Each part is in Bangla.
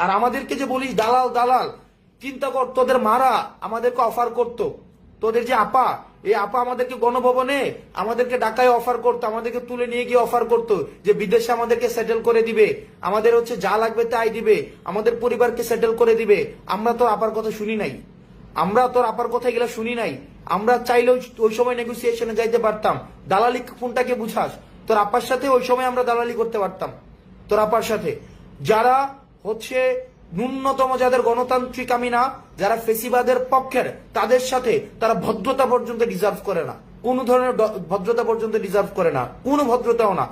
আর আমাদেরকে যে বলিস দালাল দালাল, চিন্তা কর তোদের মারা আমাদেরকে অফার করতো, তোদের যে আপা, এই আপা আমাদেরকে গণভবনে আমাদেরকে ঢাকায় অফার করতো, আমাদেরকে তুলে নিয়ে গিয়ে অফার করতো যে বিদেশে আমাদেরকে সেটেল করে দিবে, আমাদের হচ্ছে যা লাগবে তাই দিবে, আমাদের পরিবারকে সেটেল করে দিবে। আমরা তো আপার কথা শুনি নাই, আমরা তোর আপার কথা এগুলো শুনি নাই। আমরা চাইলেও ওই সময় নেগোসিয়েশনে যাইতে পারতাম। দালালি কোনটাকে বুঝাস? তোর আপার সাথে ওই সময় আমরা দালালি করতে পারতাম, তোর আপার সাথে। যারা হচ্ছে ন্যূনতম, যাদের গণতান্ত্রিক আমি না, যারা ফেসিবাদের পক্ষের, তাদের সাথে তারা ভদ্রতা পর্যন্ত ডিজার্ভ করে না, কোনো ধরনের ভদ্রতা পর্যন্ত ডিজার্ভ করে না, কোনো ভদ্রতাও না।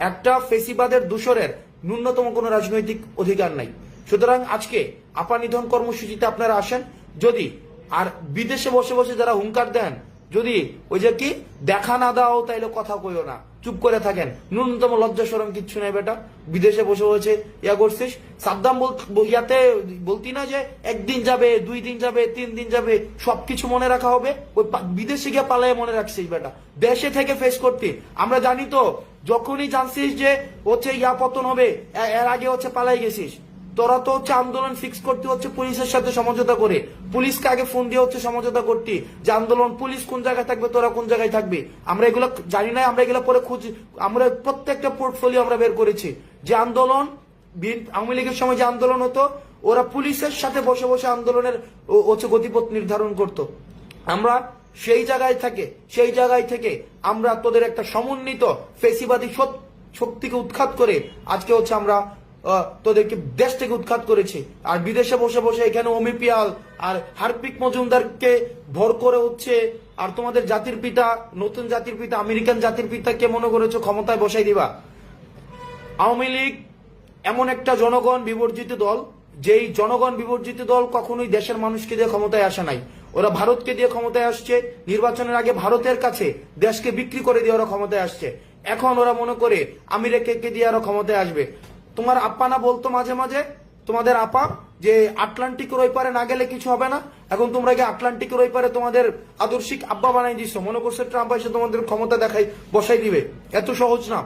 একটা ফেসিবাদের দূষরের ন্যূনতম কোনো রাজনৈতিক অধিকার নাই। সুতরাং আজকে আপা নিধন কর্মসূচিতে আপনারা আসেন। যদি আর বিদেশে বসে বসে যারা হুঙ্কার দেন, যদি ওই যে কি দেখা না দাও তাইলে কথা কইও না, চুপ করে থাকেন, ন্যূনতম লজ্জা শরম কিচ্ছু নাই বেটা। বিদেশে বসে বসে ইয়া করছিস। সাদ্দাম ইয়াতে বলতি না যে একদিন যাবে, 2 দিন যাবে, 3 দিন যাবে, সবকিছু মনে রাখা হবে। ওই বিদেশে গিয়ে পালায় মনে রাখছিস বেটা, দেশে থেকে ফেস করতে। আমরা জানি তো, যখনই জানছিস যে হচ্ছে ইয়া পতন হবে, এর আগে হচ্ছে পালাই গেছিস। তোরা তো হচ্ছে আন্দোলন ফিক্স করতে হচ্ছে পুলিশের সাথে সমঝোতা করে, পুলিশকে আগে ফোন দিয়ে হচ্ছে সমঝোতা করতে যে আন্দোলন, পুলিশ কোন জায়গায় থাকবে, তোরা কোন জায়গায় থাকবে। আমরা এগুলো জানি না, আমরা এগুলো পরে খুঁজ, আমরা প্রত্যেকটা পোর্টফোলিও আমরা বের করেছি যে আন্দোলন, আওয়ামী লীগের সময় যে আন্দোলন হতো, ওরা পুলিশের সাথে বসে বসে আন্দোলনের হচ্ছে গতিপথ নির্ধারণ করত। আমরা সেই জায়গায় থেকে আমরা তোদের একটা সমন্বিত ফেসিবাদী শক্তিকে উৎখাত করে আজকে হচ্ছে আমরা তোদেরকে দেশ থেকে উৎখাত করেছি। আর বিদেশে বসে বসে এখানে অমি পিয়াল আর হারপিক মজুমদারকে ভর করে হচ্ছে, আর তোমাদের জাতির পিতা, নতুন জাতির পিতা, আমেরিকান জাতির পিতাকে মনে করেছো ক্ষমতায় বসাই দিবা। আওয়ামী লীগ এমন একটা জনগণ বিবর্জিত দল, যেই জনগণ বিবর্জিত দল কখনোই দেশের মানুষকে দিয়ে ক্ষমতায় আসে নাই। ওরা ভারতকে দিয়ে ক্ষমতায় আসছে, নির্বাচনের আগে ভারতের কাছে দেশকে বিক্রি করে দিয়ে ওরা ক্ষমতায় আসছে। এখন ওরা মনে করে আমেরিকাকে দিয়ে আরো ক্ষমতায় আসবে। তোমার আপা না বলতো মাঝে মাঝে, তোমাদের আপা, যে আটলান্টিকের ওই পারে না গেলে কিছু হবে না। এখন তোমরা গিয়ে আটলান্টিকের ওই পারে তোমাদের আদর্শিক আব্বা বানাই দিছো, মনে করছো ট্রাম্প এসে তোমাদের ক্ষমতা বসাই দিবে। এত সহজ না।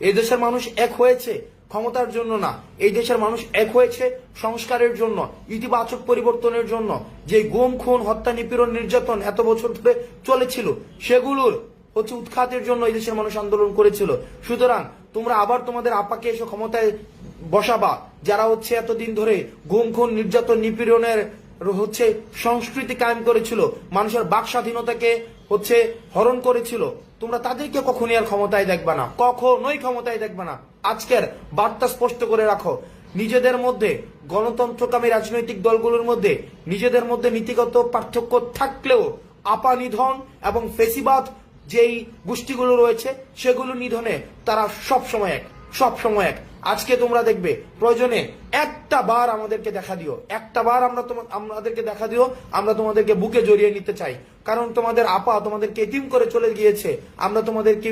এই দেশের মানুষ এক হয়েছে ক্ষমতার জন্য না, এই দেশের মানুষ এক হয়েছে সংস্কারের জন্য, ইতিবাচক পরিবর্তনের জন্য। যে গুম, খুন, হত্যা, নিপীড়ন, নির্যাতন এত বছর ধরে চলেছিল, সেগুলোর হচ্ছে উৎখাতের জন্য এই দেশের মানুষ আন্দোলন করেছিল। সুতরাং তোমরা আবার তোমাদের আপাকে এসে ক্ষমতায় বসাবা, যারা হচ্ছে এতদিন ধরে গুম, খুন, নির্যাতন, নিপীড়নের হচ্ছে সংস্কৃতি কায়েম করেছিল, মানুষের বাক স্বাধীনতাকে হচ্ছে হরণ করেছিল। তোমরা তাদেরকে কখনই আর ক্ষমতায় দেখবা না, কখনোই ক্ষমতায় দেখবা না। আজকের বার্তা স্পষ্ট করে রাখো, নিজেদের মধ্যে, গণতন্ত্রকামী রাজনৈতিক দলগুলোর মধ্যে নিজেদের মধ্যে নীতিগত পার্থক্য থাকলেও আপা নিধন এবং ফেসিবাদ যেই গোষ্ঠীগুলো রয়েছে সেগুলো নিধনে তারা সবসময় এক। আজকে তোমরা দেখবে, প্রয়োজনে একটা বার আমাদেরকে দেখা দিও, একটা বার আমাদেরকে দেখা দিও, আমরা তোমাদেরকে বুকে জড়িয়ে নিতে চাই। কারণ তোমাদের আপা তোমাদেরকে এতিম করে চলে গিয়েছে। আমরা তোমাদেরকে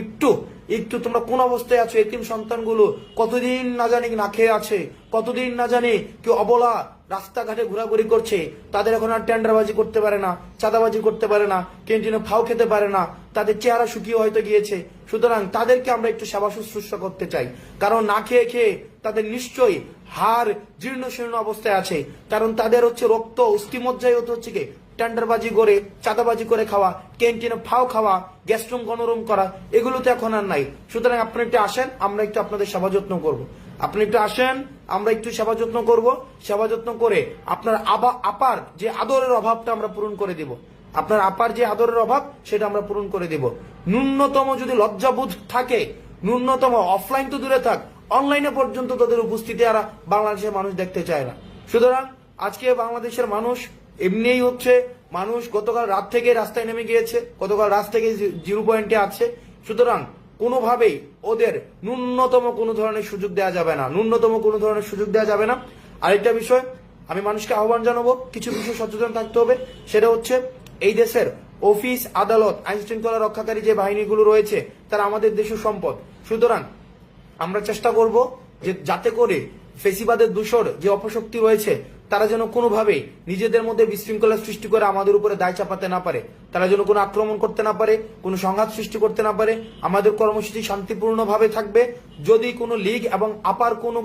একটু তোমরা কোন অবস্থায় আছো, এতিম সন্তানগুলো কতদিন না জানি না খেয়ে আছে, কতদিন না জানি কেউ অবলা রাস্তাঘাটে ঘোরাঘুরি করছে। তাদের এখন আর টেন্ডারবাজি করতে পারে না, চাঁদাবাজি করতে পারে না, ক্যান্টিনে ফাও খেতে পারে না, তাদের চেহারা শুকিয়ে হয়তো গিয়েছে। সুতরাং তাদেরকে আমরা একটু সেবা শুশ্রূষা করতে চাই। কারণ না খেয়ে খেয়ে তাদের নিশ্চয়ই হাড় জীর্ণ শীর্ণ অবস্থায় আছে। কারণ তাদের হচ্ছে রক্ত অস্থিমজ্জায় হচ্ছে কি টেন্ডারবাজি করে, চাঁদাবাজি করে খাওয়া, ক্যান্টিনে ফাও খাওয়া, গ্যাস্ট্রুম গণরুম করা, এগুলো তো এখন আর নাই। সুতরাং আপনি একটু আসেন, আমরা একটু আপনাদের সেবা যত্ন করবো। আপনি একটু আসেন, আমরা একটু সেবা যত্ন করবো। সেবা যত্ন করে আপনার আপার যে আদরের অভাবটা আমরা পূরণ করে দিব। আপনার আপার যে আদরের অভাব সেটা আমরা পূরণ করে দিব। ন্যূনতম যদি লজ্জাবোধ থাকে, ন্যূনতম অফলাইন তো দূরে থাক, অনলাইনে পর্যন্ত তাদের উপস্থিতি আর বাংলাদেশের মানুষ দেখতে চায় না। সুতরাং আজকে বাংলাদেশের মানুষ এমনিই হচ্ছে, মানুষ গতকাল রাত থেকে রাস্তায় নেমে গিয়েছে, গতকাল রাত থেকে 0 পয়েন্টে আছে। সুতরাং কোনোভাবেই ওদের ন্যূনতম কোনো ধরনের সুযোগ দেওয়া যাবে না। আরেকটা বিষয় আমি মানুষকে আহ্বান জানাবো, কিছু বিষয় সচেতন থাকতে হবে। সেটা হচ্ছে, এই দেশের অফিস, আদালত, আইন শৃঙ্খলা রক্ষাকারী যে বাহিনীগুলো রয়েছে তারা আমাদের দেশের সম্পদ। সুতরাং আমরা চেষ্টা করব যে যাতে করে ফেসিবাদের দূষর যে অপশক্তি রয়েছে তারা যেন কোনোভাবেই নিজেদের মধ্যে বিশৃঙ্খলা সৃষ্টি করে আমাদের উপরে দায় চাপাতে না পারে, তারা যেন কোনো আক্রমণ করতে না পারে, কোনো সংঘাত সৃষ্টি করতে না পারে। আমাদের কর্মসূচি শান্তিপূর্ণভাবে থাকবে। যদি কোনো লীগ এবং আপার কোনো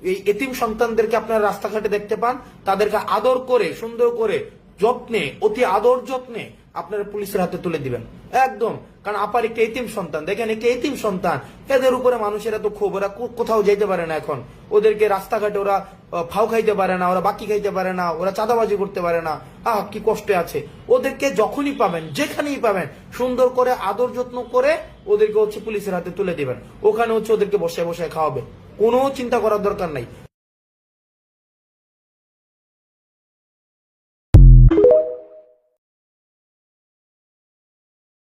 এই এতিম সন্তানদেরকে আপনারা রাস্তাঘাটে দেখতে পান, তাদেরকে আদর করে সুন্দর করে যত্নে, অতি আদর যত্নে আপনারা পুলিশের হাতে তুলে দিবেন একদম। কারণ আপার একটা এতিম সন্তান, দেখেন একটা এতিম সন্তান, এদের উপরে মানুষের এত ক্ষোভ, ওরা কোথাও যেতে পারে না এখন, ওদেরকে রাস্তাঘাটে ওরা ফাও খাইতে পারে না, ওরা বাকি খাইতে পারে না, ওরা চাঁদাবাজি করতে পারে না, কি কষ্টে আছে। ওদেরকে যখনই পাবেন, যেখানেই পাবেন, সুন্দর করে আদর যত্ন করে ওদেরকে পুলিশের হাতে তুলে দিবেন, ওখানে ওদেরকে বসে বসে খাওয়াবে, কোনো চিন্তা করার দরকার নাই।